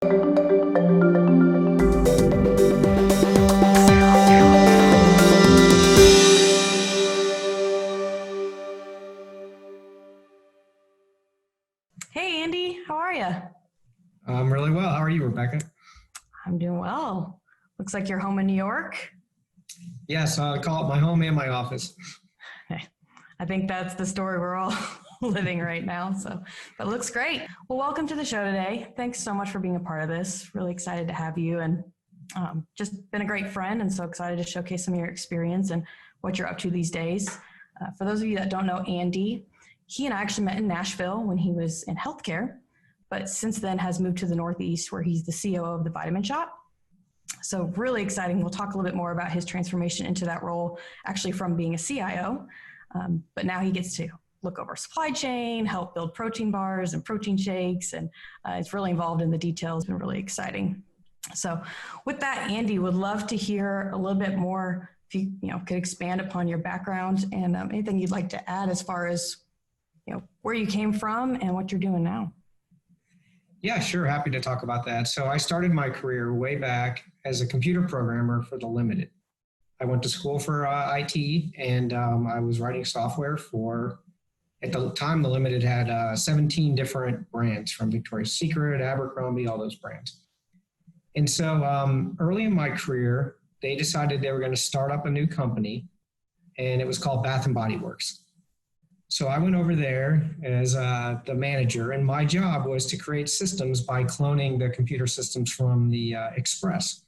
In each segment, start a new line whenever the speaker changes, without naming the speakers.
Hey, Andy, how are you?
I'm really well. How are you, Rebecca?
I'm doing well. Looks like you're home in New York.
Yes, I call it my home and my office.
I think that's the story we're all living right now. So that looks great. Well, welcome to the show today. Thanks so much for being a part of this. Really excited to have you and just been a great friend and so excited to showcase some of your experience and what you're up to these days. For those of you that don't know Andy, he and I actually met in Nashville when he was in healthcare, but since then has moved to the Northeast where he's the COO of the Vitamin Shoppe. So really exciting. We'll talk a little bit more about his transformation into that role, actually from being a CIO. But now he gets to look over supply chain, help build protein bars and protein shakes, and it's really involved in the details. It's been really exciting. So with that, Andy, would love to hear a little bit more, if you could expand upon your background and anything you'd like to add as far as where you came from and what you're doing now.
Yeah, sure. Happy to talk about that. So I started my career way back as a computer programmer for the Limited. I went to school for IT and I was writing software for, at the time, the Limited had 17 different brands from Victoria's Secret, Abercrombie, all those brands. And so early in my career, they decided they were going to start up a new company and it was called Bath and Body Works. So I went over there as the manager, and my job was to create systems by cloning the computer systems from the Express.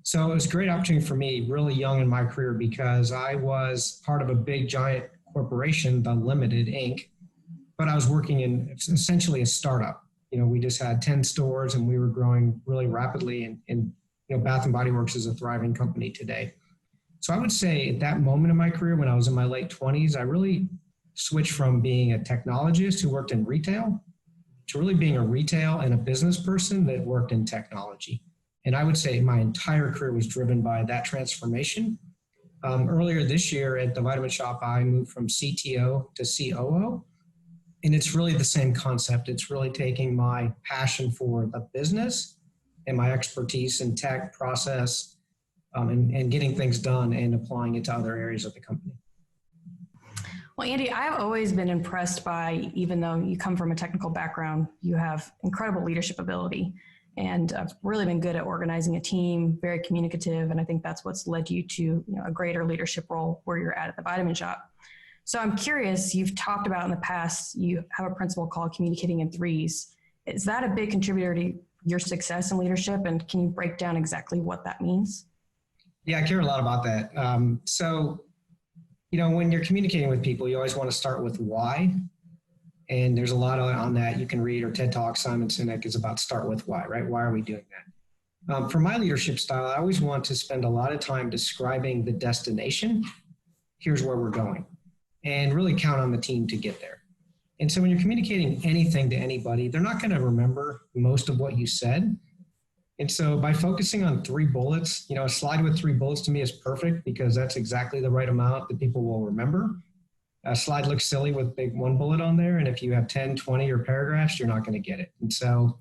So it was a great opportunity for me, really young in my career, because I was part of a big, giant corporation, the Limited Inc., but I was working in essentially a startup. We just had 10 stores, and we were growing really rapidly, and Bath and Body Works is a thriving company today. So I would say at that moment in my career, when I was in my late 20s, I really switched from being a technologist who worked in retail to really being a retail and a business person that worked in technology. And I would say my entire career was driven by that transformation. Earlier this year at the Vitamin Shoppe, I moved from CTO to COO. And it's really the same concept. It's really taking my passion for the business and my expertise in tech process and getting things done and applying it to other areas of the company.
Well, Andy, I've always been impressed by, even though you come from a technical background, you have incredible leadership ability and I've really been good at organizing a team, very communicative. And I think that's what's led you to a greater leadership role where you're at the Vitamin Shoppe. So I'm curious, you've talked about in the past, you have a principle called communicating in threes. Is that a big contributor to your success in leadership? And can you break down exactly what that means?
Yeah, I care a lot about that. When you're communicating with people, you always want to start with why. And there's a lot on that you can read, or TED Talk, Simon Sinek is about start with why, right? Why are we doing that? For my leadership style, I always want to spend a lot of time describing the destination. Here's where we're going. And really count on the team to get there. And so when you're communicating anything to anybody, they're not going to remember most of what you said. And so by focusing on 3 bullets, a slide with 3 bullets to me is perfect because that's exactly the right amount that people will remember. A slide looks silly with big 1 bullet on there. And if you have 10, 20 or paragraphs, you're not going to get it. And so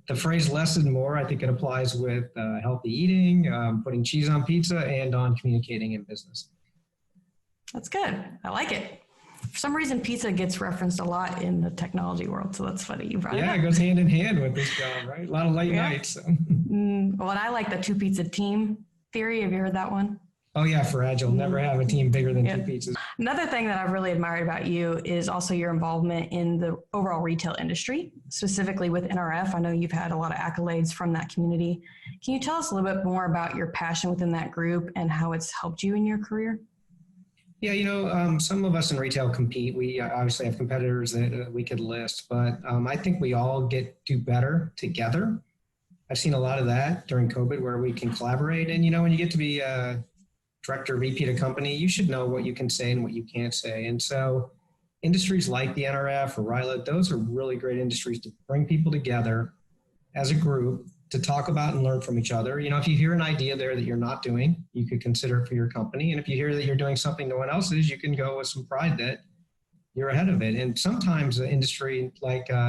the phrase less is more, I think it applies with healthy eating, putting cheese on pizza, and on communicating in business.
That's good. I like it. For some reason, pizza gets referenced a lot in the technology world, so that's funny you brought it up.
Yeah, it goes hand in hand with this job, right? A lot of late nights. So.
Well, and I like the 2 pizza team theory. Have you heard that one?
Oh yeah, for Agile, never have a team bigger than 2 pizzas.
Another thing that I've really admired about you is also your involvement in the overall retail industry, specifically with NRF. I know you've had a lot of accolades from that community. Can you tell us a little bit more about your passion within that group and how it's helped you in your career?
Yeah, some of us in retail compete. We obviously have competitors that we could list, but I think we all do better together. I've seen a lot of that during COVID where we can collaborate. And, when you get to be a director, VP at a company, you should know what you can say and what you can't say. And so industries like the NRF or RILA, those are really great industries to bring people together as a group to talk about and learn from each other. If you hear an idea there that you're not doing, you could consider it for your company. And if you hear that you're doing something no one else is, you can go with some pride that you're ahead of it. And sometimes the industry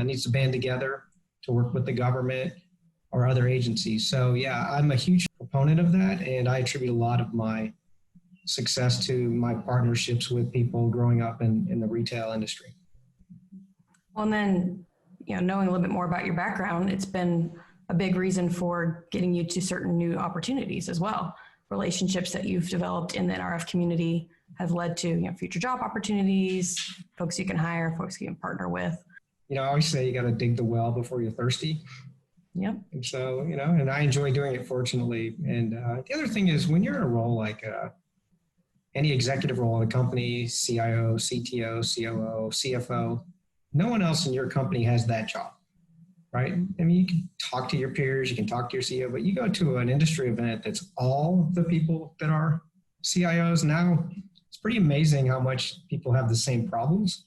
needs to band together to work with the government or other agencies. So yeah, I'm a huge proponent of that, and I attribute a lot of my success to my partnerships with people growing up in the retail industry.
Well, and then, knowing a little bit more about your background, it's been a big reason for getting you to certain new opportunities as well. Relationships that you've developed in the NRF community have led to, future job opportunities, folks you can hire, folks you can partner with.
I always say you got to dig the well before you're thirsty.
Yep.
And so, and I enjoy doing it, fortunately. And the other thing is, when you're in a role like any executive role in a company, CIO, CTO, COO, CFO, no one else in your company has that job, right? I mean, you can talk to your peers, you can talk to your CEO, but you go to an industry event that's all the people that are CIOs now, it's pretty amazing how much people have the same problems.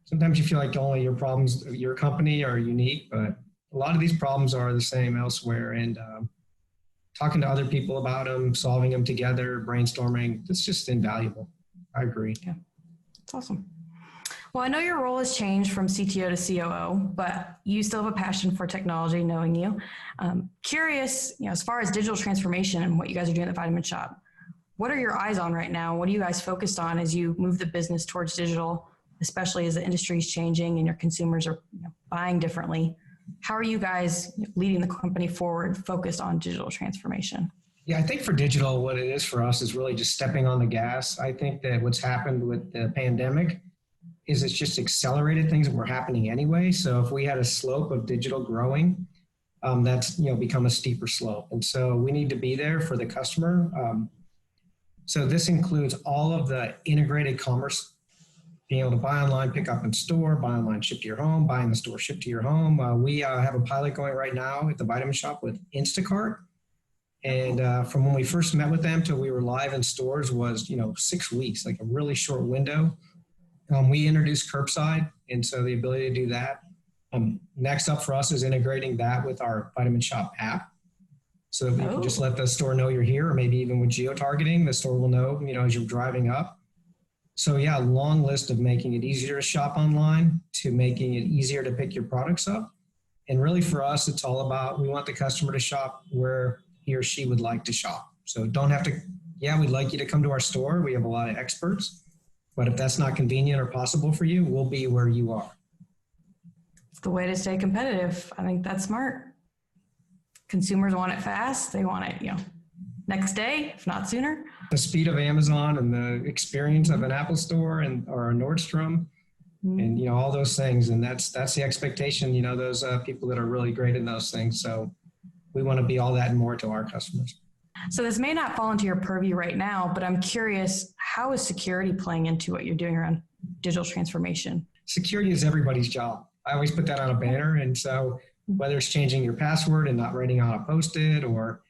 Sometimes you feel like only your problems, your company are unique, but a lot of these problems are the same elsewhere. And talking to other people about them, solving them together, brainstorming, it's just invaluable. I agree.
Yeah, that's awesome. Well, I know your role has changed from CTO to COO, but you still have a passion for technology, knowing you. Curious, as far as digital transformation and what you guys are doing at the Vitamin Shoppe, what are your eyes on right now? What are you guys focused on as you move the business towards digital, especially as the industry is changing and your consumers are buying differently? How are you guys leading the company forward, focused on digital transformation?
Yeah, I think for digital, what it is for us is really just stepping on the gas. I think that what's happened with the pandemic is it's just accelerated things that were happening anyway. So if we had a slope of digital growing, that's become a steeper slope. And so we need to be there for the customer. So this includes all of the integrated commerce, being able to buy online, pick up in store, buy online, ship to your home, buy in the store, ship to your home. We have a pilot going right now at the Vitamin Shoppe with Instacart. And from when we first met with them till we were live in stores was, 6 weeks, like a really short window. We introduced curbside, and so the ability to do that. Next up for us is integrating that with our Vitamin Shoppe app, so that we can just let the store know you're here, or maybe even with geo-targeting, the store will know, as you're driving up. So yeah, long list of making it easier to shop online, to making it easier to pick your products up. And really for us, it's all about, we want the customer to shop where he or she would like to shop. So don't have to, we'd like you to come to our store. We have a lot of experts. But if that's not convenient or possible for you, we'll be where you are.
It's the way to stay competitive. I think that's smart. Consumers want it fast. They want it, next day, if not sooner.
The speed of Amazon and the experience of an Apple store or a Nordstrom, and all those things. And that's the expectation. Those people that are really great in those things. So we want to be all that and more to our customers.
So this may not fall into your purview right now, but I'm curious, how is security playing into what you're doing around digital transformation?
Security is everybody's job. I always put that on a banner. And so whether it's changing your password and not writing on a Post-it, or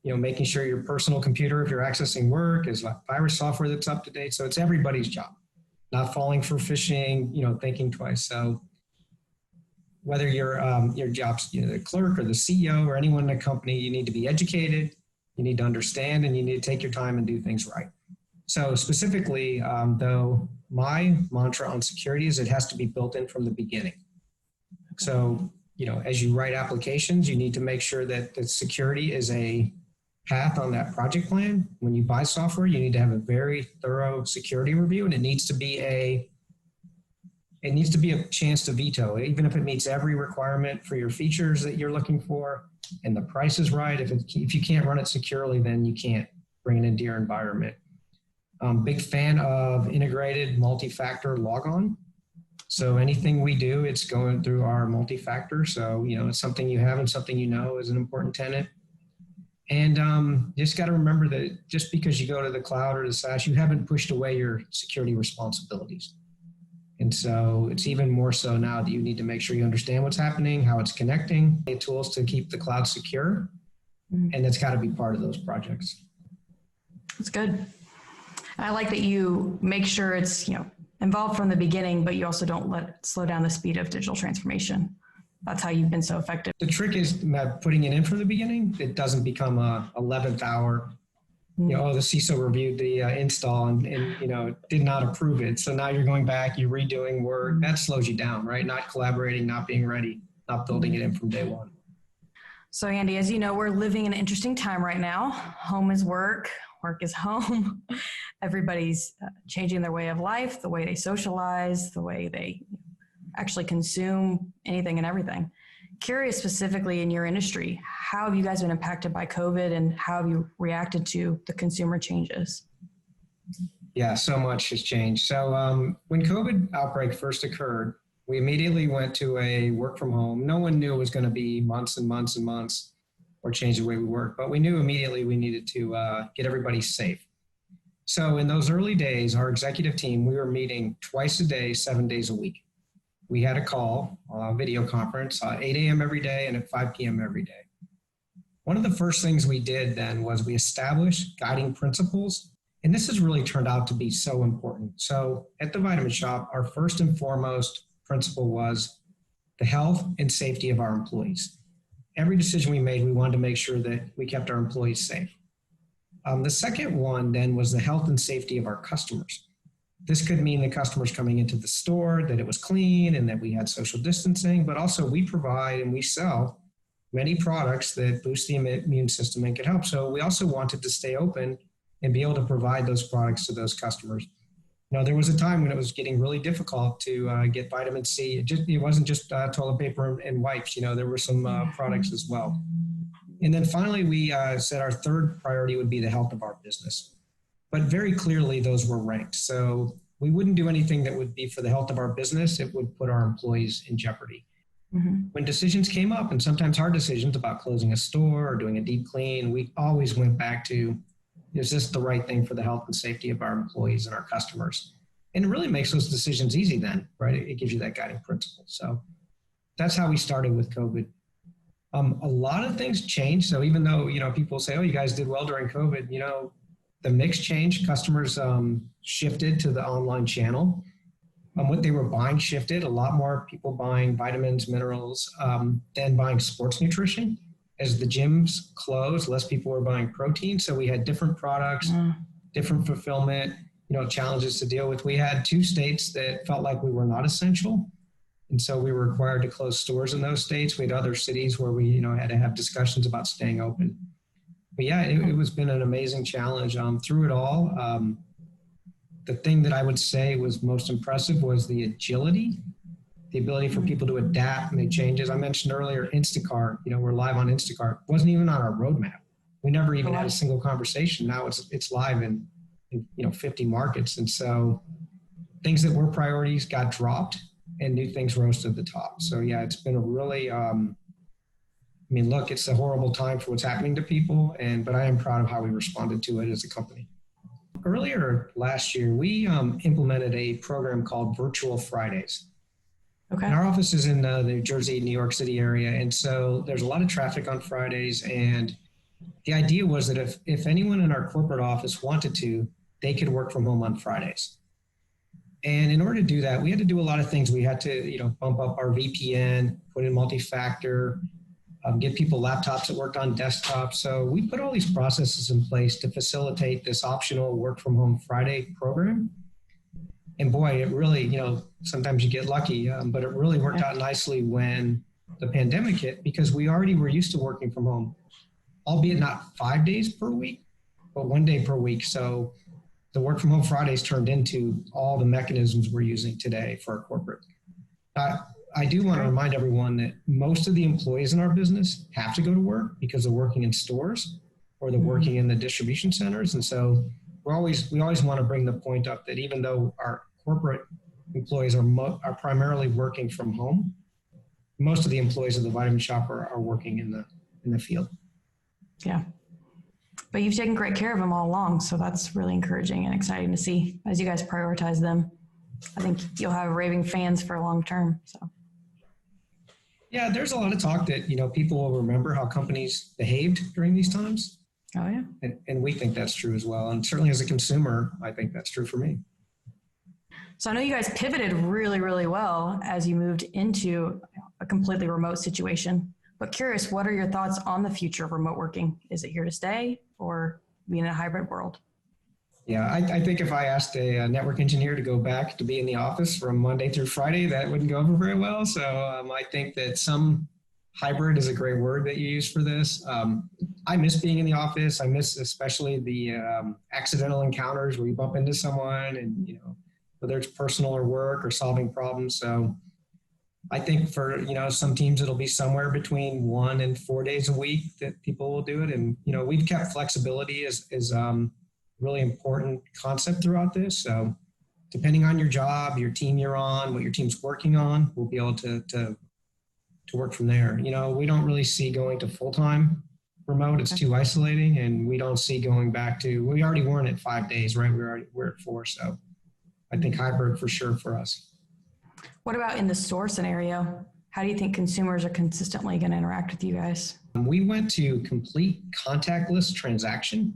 making sure your personal computer, if you're accessing work, is like virus software that's up to date. So it's everybody's job. Not falling for phishing, thinking twice. So whether your job's the clerk or the CEO or anyone in a company, you need to be educated. You need to understand, and you need to take your time and do things right. So specifically, though, my mantra on security is it has to be built in from the beginning. So, as you write applications, you need to make sure that the security is a path on that project plan. When you buy software, you need to have a very thorough security review, and it needs to be a chance to veto, even if it meets every requirement for your features that you're looking for. And the price is right. If you can't run it securely, then you can't bring it into your environment. Big fan of integrated multi-factor logon. So anything we do, it's going through our multi-factor. So, it's something you have and something is an important tenet. And just got to remember that just because you go to the cloud or the SaaS, you haven't pushed away your security responsibilities. And so it's even more so now that you need to make sure you understand what's happening, how it's connecting, the tools to keep the cloud secure. And that's got to be part of those projects.
That's good. And I like that you make sure it's, involved from the beginning, but you also don't let it slow down the speed of digital transformation. That's how you've been so effective.
The trick is putting it in from the beginning. It doesn't become a 11th hour. The CISO reviewed the install and did not approve it. So now you're going back, you're redoing work. That slows you down, right? Not collaborating, not being ready, not building it in from day one.
So Andy, as you know, we're living in an interesting time right now. Home is work, work is home. Everybody's changing their way of life, the way they socialize, the way they actually consume anything and everything. Curious specifically in your industry, how have you guys been impacted by COVID and how have you reacted to the consumer changes?
Yeah, so much has changed. So when COVID outbreak first occurred, we immediately went to a work from home. No one knew it was going to be months and months and months or change the way we work, but we knew immediately we needed to get everybody safe. So in those early days, our executive team, we were meeting twice a day, 7 days a week. We had a call, video conference, 8 a.m. every day and at 5 p.m. every day. One of the first things we did then was we established guiding principles, and this has really turned out to be so important. So at the Vitamin Shoppe, our first and foremost principle was the health and safety of our employees. Every decision we made, we wanted to make sure that we kept our employees safe. The second one then was the health and safety of our customers. This could mean the customers coming into the store, that it was clean and that we had social distancing, but also we provide and we sell many products that boost the immune system and can help. So we also wanted to stay open and be able to provide those products to those customers. Now, there was a time when it was getting really difficult to get vitamin C. It wasn't just toilet paper and wipes. There were some products as well. And then finally, we said our third priority would be the health of our business. But very clearly, those were ranked. So we wouldn't do anything that would be for the health of our business. It would put our employees in jeopardy. Mm-hmm. When decisions came up, and sometimes hard decisions about closing a store or doing a deep clean, we always went back to, is this the right thing for the health and safety of our employees and our customers? And it really makes those decisions easy then, right? It gives you that guiding principle. So that's how we started with COVID. A lot of things changed. So even though, people say, oh, you guys did well during COVID, the mix changed. Customers shifted to the online channel. What they were buying shifted. A lot more people buying vitamins, minerals, than buying sports nutrition. As the gyms closed, less people were buying protein. So we had different products, different fulfillment, challenges to deal with. We had 2 states that felt like we were not essential. And so we were required to close stores in those states. We had other cities where we, had to have discussions about staying open. But yeah, it was been an amazing challenge. Through it all, the thing that I would say was most impressive was the agility, the ability for people to adapt, make changes. I mentioned earlier, Instacart, we're live on Instacart. It wasn't even on our roadmap. We never even had a single conversation. Now it's live in 50 markets. And so things that were priorities got dropped and new things rose to the top. So yeah, it's been a really, look, it's a horrible time for what's happening to people, but I am proud of how we responded to it as a company. Earlier last year, we implemented a program called Virtual Fridays. Okay. And our office is in the New Jersey, New York City area. And so there's a lot of traffic on Fridays. And the idea was that if anyone in our corporate office wanted to, they could work from home on Fridays. And in order to do that, we had to do a lot of things. We had to, bump up our VPN, put in multi-factor, get people laptops that worked on desktops. So we put all these processes in place to facilitate this optional work from home Friday program. And boy, it really, sometimes you get lucky, but it really worked out nicely when the pandemic hit because we already were used to working from home, albeit not 5 days per week, but 1 day per week. So the work from home Fridays turned into all the mechanisms we're using today for our corporate. I do want to remind everyone that most of the employees in our business have to go to work because they're working in stores or they're working in the distribution centers. And so we always want to bring the point up that even though our corporate employees are primarily working from home, most of the employees of the Vitamin Shoppe are working in the field.
Yeah. But you've taken great care of them all along. So that's really encouraging and exciting to see as you guys prioritize them. I think you'll have raving fans for long term. So.
Yeah, there's a lot of talk that, people will remember how companies behaved during these times.
Oh, yeah.
And we think that's true as well. And certainly as a consumer, I think that's true for me.
So I know you guys pivoted really, really well as you moved into a completely remote situation. But curious, what are your thoughts on the future of remote working? Is it here to stay or be in a hybrid world?
Yeah, I think if I asked a network engineer to go back to be in the office from Monday through Friday, that wouldn't go over very well. So I think that some hybrid is a great word that you use for this. I miss being in the office. I miss especially the accidental encounters where you bump into someone and, whether it's personal or work or solving problems. So I think for, some teams, it'll be somewhere between 1 and 4 days a week that people will do it. And, we've kept flexibility as really important concept throughout this. So depending on your job, your team you're on, what your team's working on, we'll be able to work from there. We don't really see going to full-time remote. It's too isolating, and we don't see going back to, we already weren't at 5 days, right? We're at 4. So I think hybrid for sure for us.
What about in the store scenario? How do you think consumers are consistently going to interact with you guys?
We went to complete contactless transaction.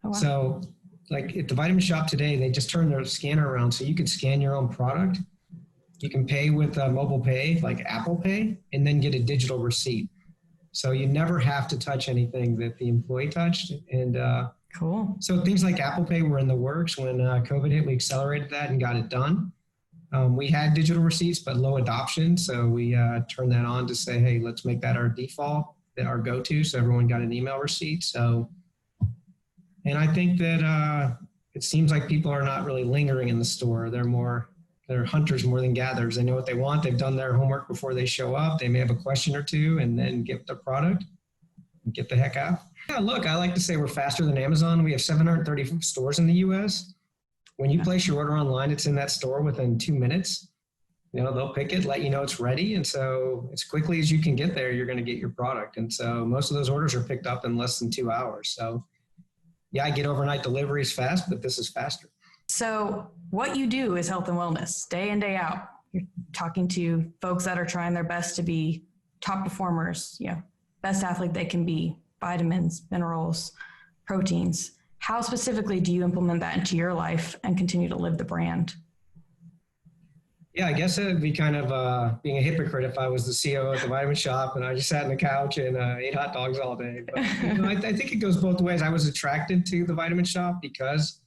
Oh, wow.
So like at the Vitamin Shop today, they just turned their scanner around so you could scan your own product. You can pay with mobile pay, like Apple Pay, and then get a digital receipt. So you never have to touch anything that the employee touched. And
cool.
So things like Apple Pay were in the works. When COVID hit, we accelerated that and got it done. We had digital receipts, but low adoption. So we turned that on to say, hey, let's make that our default, our go-to. So everyone got an email receipt. So, and I think that it seems like people are not really lingering in the store. They're hunters more than gatherers. They know what they want. They've done their homework before they show up. They may have a question or two and then get the product and get the heck out. Yeah, look, I like to say we're faster than Amazon. We have 730 stores in the US. When you place your order online, it's in that store within 2 minutes. They'll pick it, let you know it's ready. And so as quickly as you can get there, you're going to get your product. And so most of those orders are picked up in less than 2 hours. So yeah, I get overnight deliveries fast, but this is faster.
So what you do is health and wellness day in, day out. You're talking to folks that are trying their best to be top performers, best athlete they can be, vitamins, minerals, proteins. How specifically do you implement that into your life and continue to live the brand?
Yeah, I guess it would be kind of being a hypocrite if I was the CEO at the Vitamin Shop and I just sat on the couch and ate hot dogs all day. But I think it goes both ways. I was attracted to the Vitamin Shop because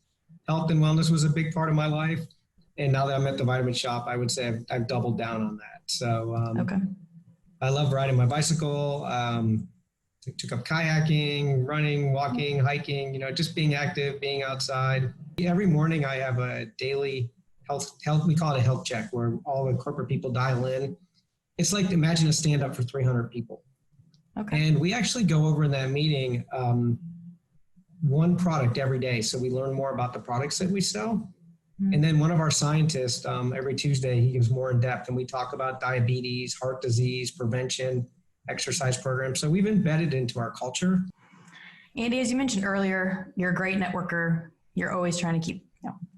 health and wellness was a big part of my life. And now that I'm at the Vitamin Shop, I would say I've doubled down on that. So
okay.
I love riding my bicycle. Took up kayaking, running, walking, hiking, just being active, being outside. Every morning I have a daily health, we call it a health check, where all the corporate people dial in. It's like, imagine a stand up for 300 people. Okay. And we actually go over in that meeting one product every day. So we learn more about the products that we sell. Mm-hmm. And then one of our scientists, every Tuesday, he gives more in depth, and we talk about diabetes, heart disease, prevention, exercise programs. So we've embedded into our culture.
Andy, as you mentioned earlier, you're a great networker. You're always trying to keep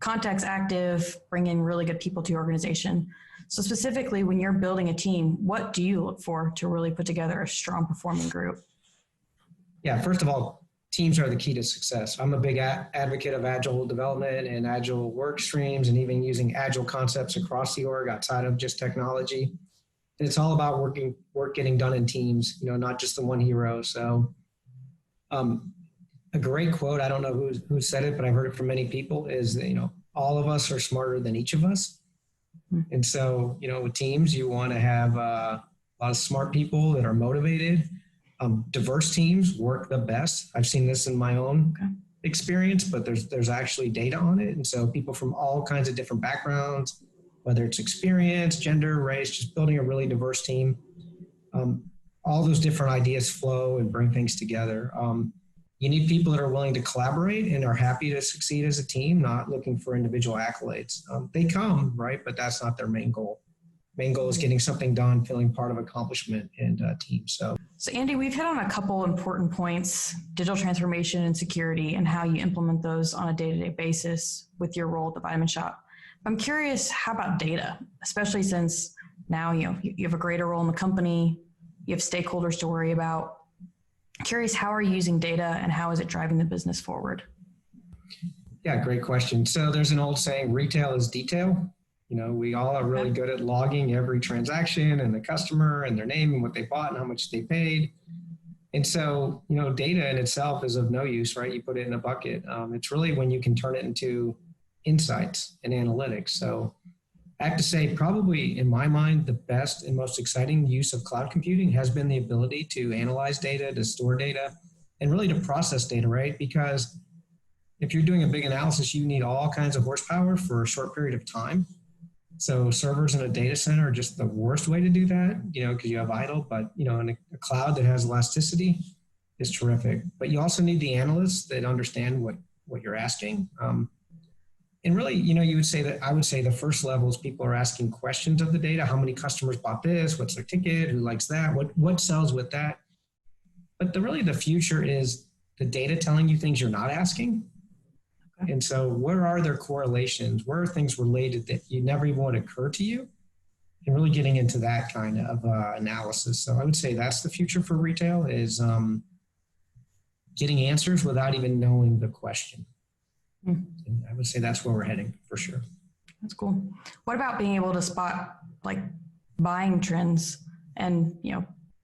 contacts active, bring in really good people to your organization. So specifically, when you're building a team, what do you look for to really put together a strong performing group?
Yeah, first of all, teams are the key to success. I'm a big advocate of agile development and agile work streams, and even using agile concepts across the org outside of just technology. And it's all about work getting done in teams, not just the one hero. So a great quote, I don't know who said it, but I've heard it from many people, is that, all of us are smarter than each of us. Mm-hmm. And so, with teams, you want to have a lot of smart people that are motivated. Diverse teams work the best. I've seen this in my own experience, but there's actually data on it. And so people from all kinds of different backgrounds, whether it's experience, gender, race, just building a really diverse team. All those different ideas flow and bring things together. You need people that are willing to collaborate and are happy to succeed as a team, not looking for individual accolades. They come, right? But that's not their main goal. Main goal is getting something done, feeling part of accomplishment and team. So
Andy, we've hit on a couple important points: digital transformation and security, and how you implement those on a day-to-day basis with your role at the Vitamin Shop. I'm curious, how about data, especially since now you have a greater role in the company, you have stakeholders to worry about. Curious, how are you using data and how is it driving the business forward?
Yeah, great question. So there's an old saying, retail is detail. We all are really good at logging every transaction and the customer and their name and what they bought and how much they paid. And so, data in itself is of no use, right? You put it in a bucket. It's really when you can turn it into insights and analytics. So I have to say, probably in my mind, the best and most exciting use of cloud computing has been the ability to analyze data, to store data, and really to process data, right? Because if you're doing a big analysis, you need all kinds of horsepower for a short period of time. So servers in a data center are just the worst way to do that, because you have idle, but, in a cloud that has elasticity is terrific. But you also need the analysts that understand what you're asking. And really, you would say that I would say the first level is people are asking questions of the data. How many customers bought this? What's their ticket? Who likes that? What sells with that? But really the future is the data telling you things you're not asking. Okay. And so where are their correlations? Where are things related that you never even would occur to you? And really getting into that kind of analysis. So I would say that's the future for retail is getting answers without even knowing the question. I would say that's where we're heading for sure.
That's cool. What about being able to spot like buying trends and,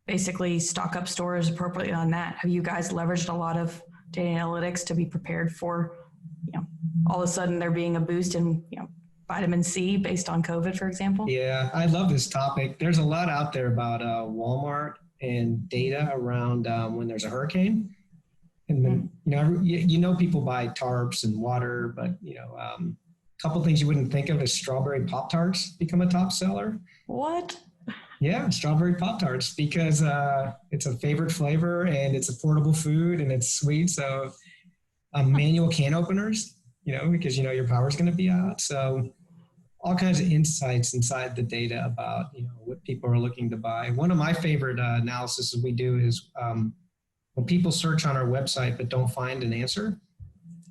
basically stock up stores appropriately on that? Have you guys leveraged a lot of data analytics to be prepared for, all of a sudden there being a boost in, vitamin C based on COVID, for example?
Yeah, I love this topic. There's a lot out there about Walmart and data around when there's a hurricane. And then, people buy tarps and water, but, a couple things you wouldn't think of is strawberry Pop-Tarts become a top seller.
What?
Yeah, strawberry Pop-Tarts because it's a favorite flavor and it's a portable food and it's sweet. So manual can openers, because, your power's going to be out. So all kinds of insights inside the data about, what people are looking to buy. One of my favorite analyses we do is when people search on our website but don't find an answer.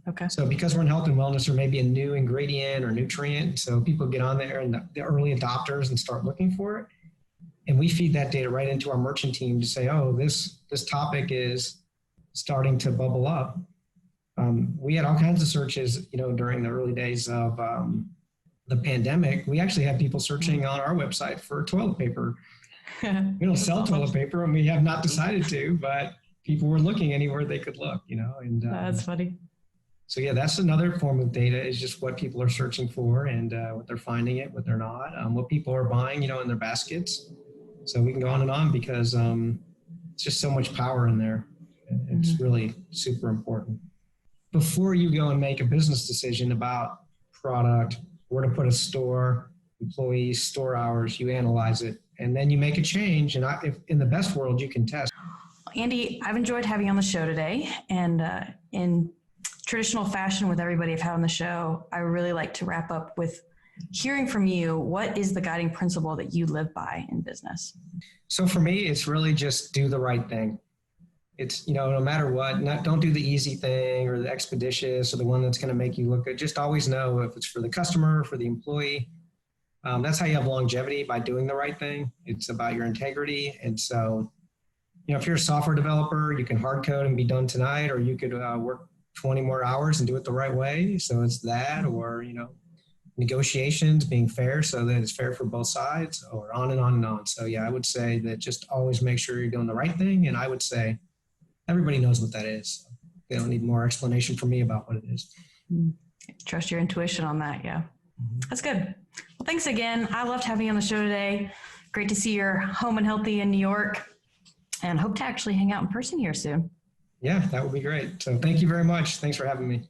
Okay. So because we're in health and wellness, there may be a new ingredient or nutrient. So people get on there and the early adopters and start looking for it. And we feed that data right into our merchant team to say, oh, this topic is starting to bubble up. We had all kinds of searches, during the early days of the pandemic. We actually had people searching on our website for toilet paper. We don't sell toilet paper and we have not decided to, but people were looking anywhere they could look, and
that's funny.
So yeah, that's another form of data is just what people are searching for and what they're finding it, what they're not, what people are buying, in their baskets. So we can go on and on because it's just so much power in there. It's really super important. Before you go and make a business decision about product, where to put a store, employees, store hours, you analyze it, and then you make a change. And if in the best world, you can test.
Andy, I've enjoyed having you on the show today. And in traditional fashion with everybody I've had on the show, I really like to wrap up with hearing from you. What is the guiding principle that you live by in business?
So for me, it's really just do the right thing. It's, no matter what, don't do the easy thing or the expeditious or the one that's going to make you look good. Just always know if it's for the customer, for the employee. That's how you have longevity, by doing the right thing. It's about your integrity. And so, if you're a software developer, you can hard code and be done tonight, or you could work 20 more hours and do it the right way. So it's that, or, negotiations, being fair so that it's fair for both sides, or on and on and on. So yeah, I would say that just always make sure you're doing the right thing. And I would say everybody knows what that is. They don't need more explanation from me about what it is.
Trust your intuition on that. Yeah. That's good. Well, thanks again. I loved having you on the show today. Great to see you're home and healthy in New York, and hope to actually hang out in person here soon.
Yeah, that would be great. So thank you very much. Thanks for having me.